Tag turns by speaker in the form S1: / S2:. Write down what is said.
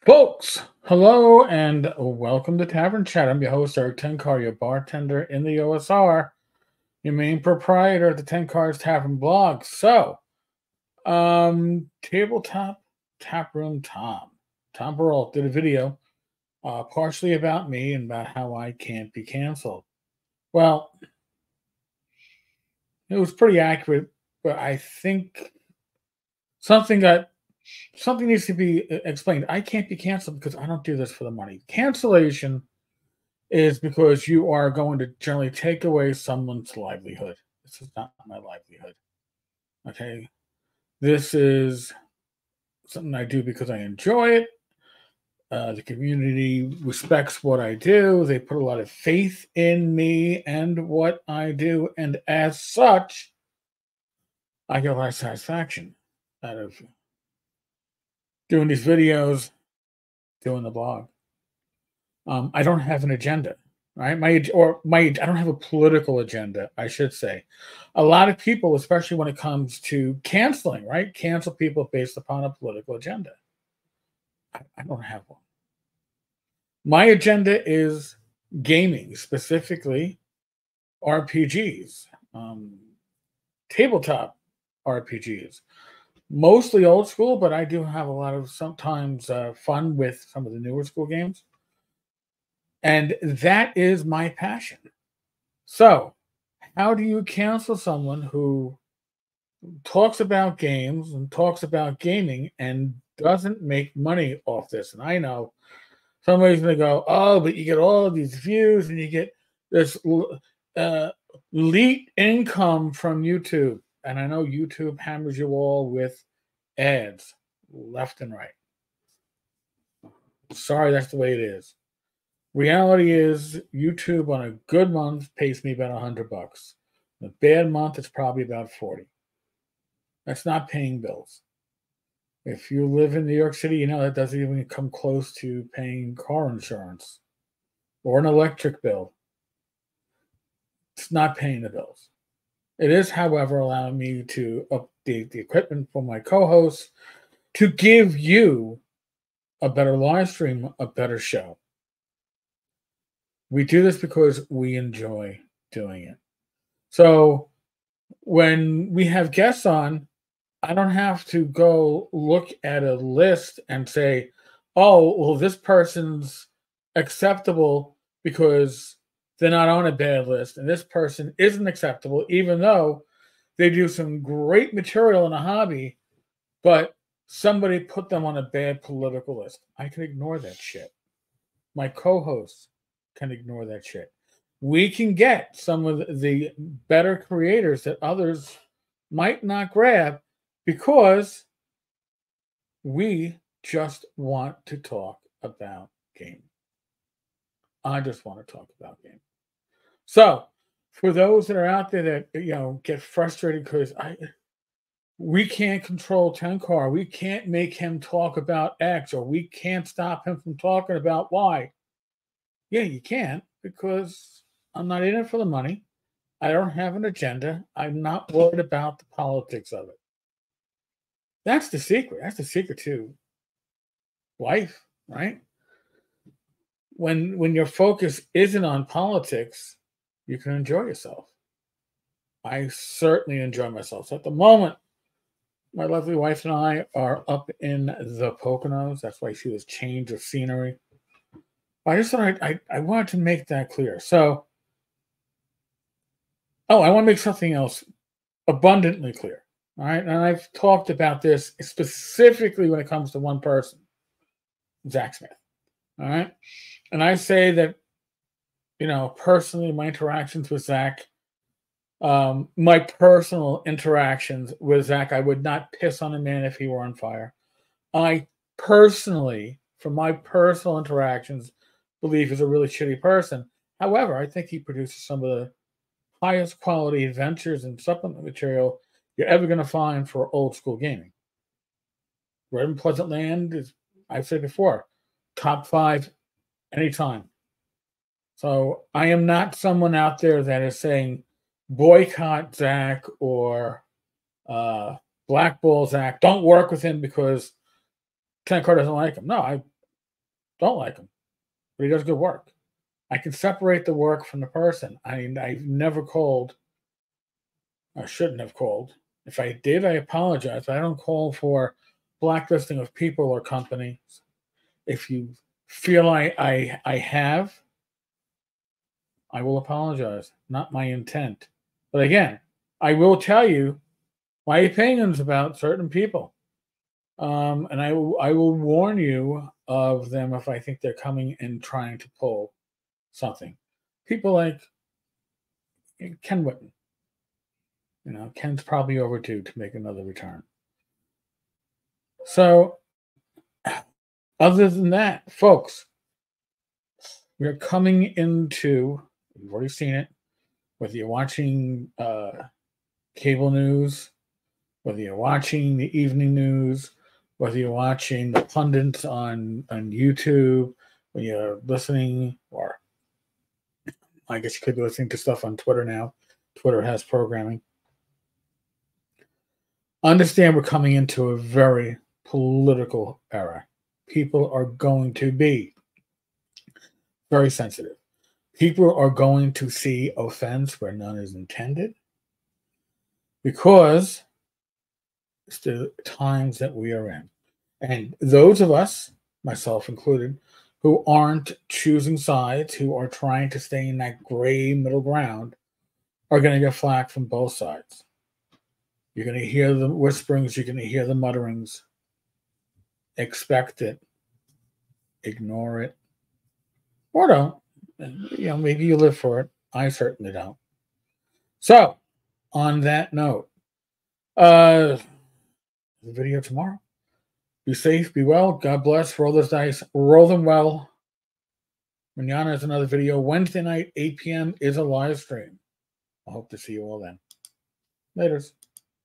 S1: Folks, hello and welcome to Tavern Chat. I'm your host, Eric Tenkar, your bartender in the OSR, your main proprietor of the Tenkar's Tavern blog. Tabletop Tap Room Tom Perrault did a video partially about me and about how I can't be canceled. Well, it was pretty accurate, but I think something got something needs to be explained. I can't be canceled because I don't do this for the money. Cancellation is because you are going to generally take away someone's livelihood. This is not my livelihood. Okay. This is something I do because I enjoy it. The community respects what I do. They put a lot of faith in me and what I do. And as such, I get a lot of satisfaction out of doing these videos, doing the blog. I don't have an agenda, right? I don't have a political agenda, I should say. A lot of people, especially when it comes to canceling, right? Cancel people based upon a political agenda. I don't have one. My agenda is gaming, specifically RPGs, tabletop RPGs, mostly old school, but I do have a lot of sometimes fun with some of the newer school games. And that is my passion. So, how do you cancel someone who talks about games and talks about gaming and doesn't make money off this? And I know somebody's going to go, oh, but you get all of these views and you get this elite income from YouTube. And I know YouTube hammers you all with ads left and right. Sorry, that's the way it is. Reality is YouTube on a good month pays me about $100. A bad month, it's probably about 40. That's not paying bills. If you live in New York City, you know that doesn't even come close to paying car insurance or an electric bill. It's not paying the bills. It is, however, allowing me to update the equipment for my co-hosts to give you a better live stream, a better show. We do this because we enjoy doing it. So when we have guests on, I don't have to go look at a list and say, oh, well, this person's acceptable because they're not on a bad list, and this person isn't acceptable, even though they do some great material in a hobby, but somebody put them on a bad political list. I can ignore that shit. My co-hosts can ignore that shit. We can get some of the better creators that others might not grab because we just want to talk about gaming. I just want to talk about gaming. So, for those that are out there that get frustrated because we can't control Tenkar, we can't make him talk about X, or we can't stop him from talking about Y. Yeah, you can, because I'm not in it for the money. I don't have an agenda. I'm not worried about the politics of it. That's the secret. That's the secret to life, right? When your focus isn't on politics, you can enjoy yourself. I certainly enjoy myself. So at the moment, my lovely wife and I are up in the Poconos. That's why she was change of scenery. I just thought I wanted to make that clear. So, I want to make something else abundantly clear. All right. And I've talked about this specifically when it comes to one person, Zach Smith. All right. And I say that, personally, my interactions with Zach, my personal interactions with Zach, I would not piss on a man if he were on fire. I personally, from my personal interactions, believe he's a really shitty person. However, I think he produces some of the highest quality adventures and supplement material you're ever going to find for old school gaming. Red and Pleasant Land is, I've said before, top 5 anytime. So I am not someone out there that is saying boycott Zach or blackball Zach. Don't work with him because Tenkar doesn't like him. No, don't like him, but he does good work. I can separate the work from the person. I've never called. I shouldn't have called. If I did, I apologize. I don't call for blacklisting of people or companies. If you feel I have, I will apologize. Not my intent. But again, I will tell you my opinions about certain people. And I will warn you of them if I think they're coming and trying to pull something. People like Ken Whitten. Ken's probably overdue to make another return. So, other than that, folks, we're coming into, you've already seen it, whether you're watching cable news, whether you're watching the evening news, whether you're watching the pundits on YouTube, when you're listening, or I guess you could be listening to stuff on Twitter now. Twitter has programming. Understand we're coming into a very political era. People are going to be very sensitive. People are going to see offense where none is intended because it's the times that we are in. And those of us, myself included, who aren't choosing sides, who are trying to stay in that gray middle ground, are going to get flack from both sides. You're going to hear the whisperings, you're going to hear the mutterings. Expect it. Ignore it. Or don't. Maybe you live for it. I certainly don't. So, on that note, the video tomorrow. Be safe, be well. God bless. Roll those dice. Roll them well. Manana is another video. Wednesday night, 8 p.m. is a live stream. I hope to see you all then. Laters.